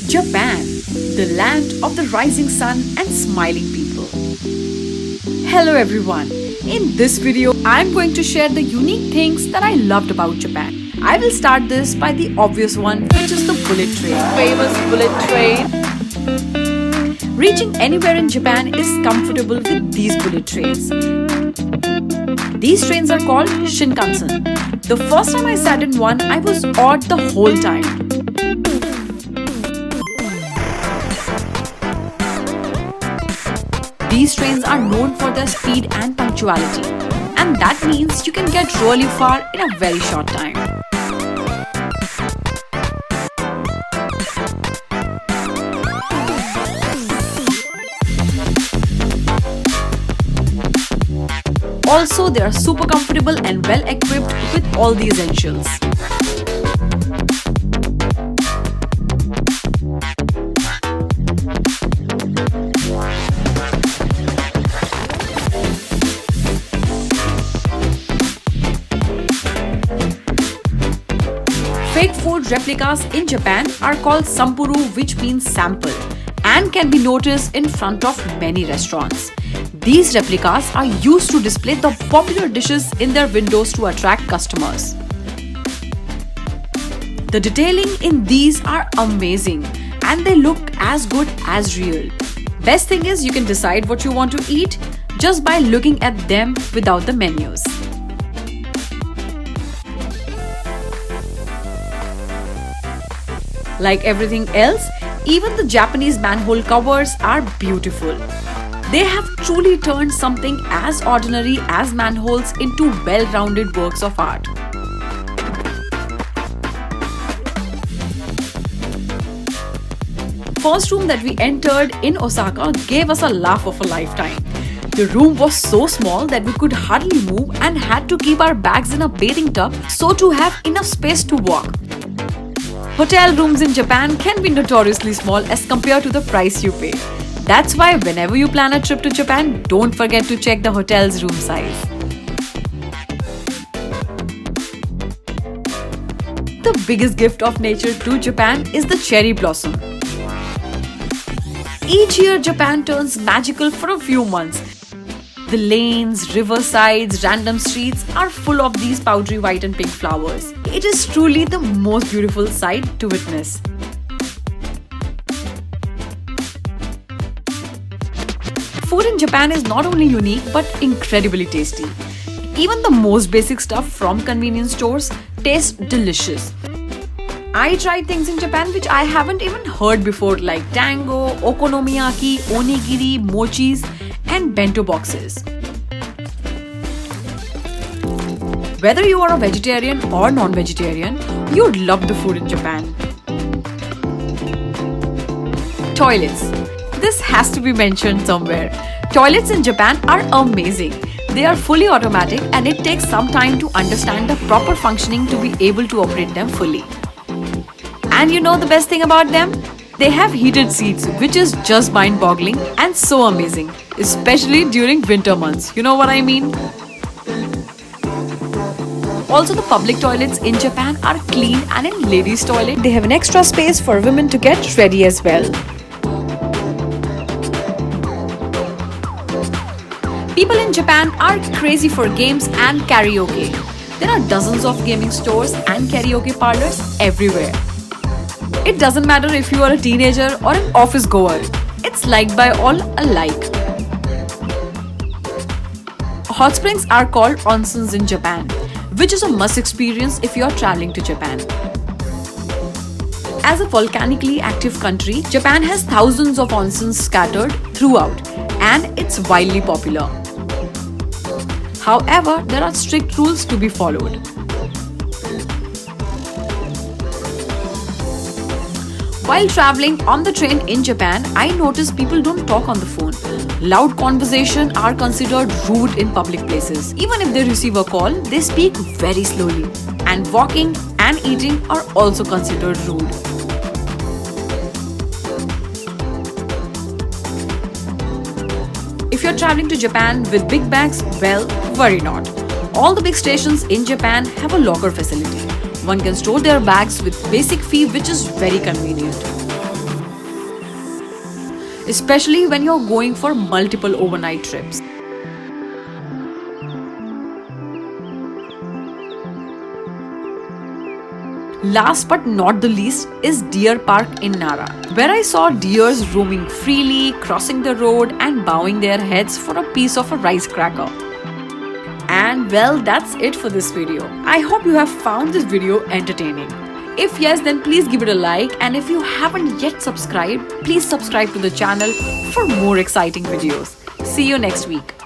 Japan, the land of the rising sun and smiling people. Hello everyone. In this video, I'm going to share the unique things that I loved about Japan. I will start this by the obvious one, which is the bullet train. Famous bullet train. Reaching anywhere in Japan is comfortable with these bullet trains. These trains are called Shinkansen. The first time I sat in one, I was awed the whole time. These trains are known for their speed and punctuality, and that means you can get really far in a very short time. Also, they are super comfortable and well equipped with all the essentials. Fake food replicas in Japan are called sampuru, which means sample, and can be noticed in front of many restaurants. These replicas are used to display the popular dishes in their windows to attract customers. The detailing in these are amazing and they look as good as real. Best thing is you can decide what you want to eat just by looking at them without the menus. Like everything else, even the Japanese manhole covers are beautiful. They have truly turned something as ordinary as manholes into well-rounded works of art. First room that we entered in Osaka gave us a laugh of a lifetime. The room was so small that we could hardly move and had to keep our bags in a bathing tub so to have enough space to walk. Hotel rooms in Japan can be notoriously small as compared to the price you pay. That's why whenever you plan a trip to Japan, don't forget to check the hotel's room size. The biggest gift of nature to Japan is the cherry blossom. Each year, Japan turns magical for a few months. The lanes, riversides, random streets are full of these powdery white and pink flowers. It is truly the most beautiful sight to witness. Food in Japan is not only unique but incredibly tasty. Even the most basic stuff from convenience stores tastes delicious. I tried things in Japan which I haven't even heard before, like tango, okonomiyaki, onigiri, mochis, and bento boxes. Whether you are a vegetarian or non-vegetarian, you'd love the food in Japan. Toilets. This has to be mentioned somewhere. Toilets in Japan are amazing. They are fully automatic and it takes some time to understand the proper functioning to be able to operate them fully. And you know the best thing about them? They have heated seats, which is just mind-boggling and so amazing, especially during winter months. You know what I mean? Also, the public toilets in Japan are clean, and in ladies' toilet, they have an extra space for women to get ready as well. People in Japan are crazy for games and karaoke. There are dozens of gaming stores and karaoke parlors everywhere. It doesn't matter if you are a teenager or an office goer. It's liked by all alike. Hot springs are called onsens in Japan, which is a must experience if you are traveling to Japan. As a volcanically active country, Japan has thousands of onsens scattered throughout, and it's widely popular. However, there are strict rules to be followed. While traveling on the train in Japan, I noticed people don't talk on the phone. Loud conversation are considered rude in public places. Even if they receive a call, they speak very slowly. And walking and eating are also considered rude. If you're traveling to Japan with big bags, well, worry not. All the big stations in Japan have a locker facility. One can store their bags with basic fee, which is very convenient. especially when you're going for multiple overnight trips. Last but not the least is Deer Park in Nara, where I saw deers roaming freely, crossing the road and bowing their heads for a piece of a rice cracker. And well, that's it for this video. I hope you have found this video entertaining. If yes, then please give it a like, and if you haven't yet subscribed, please subscribe to the channel for more exciting videos. See you next week.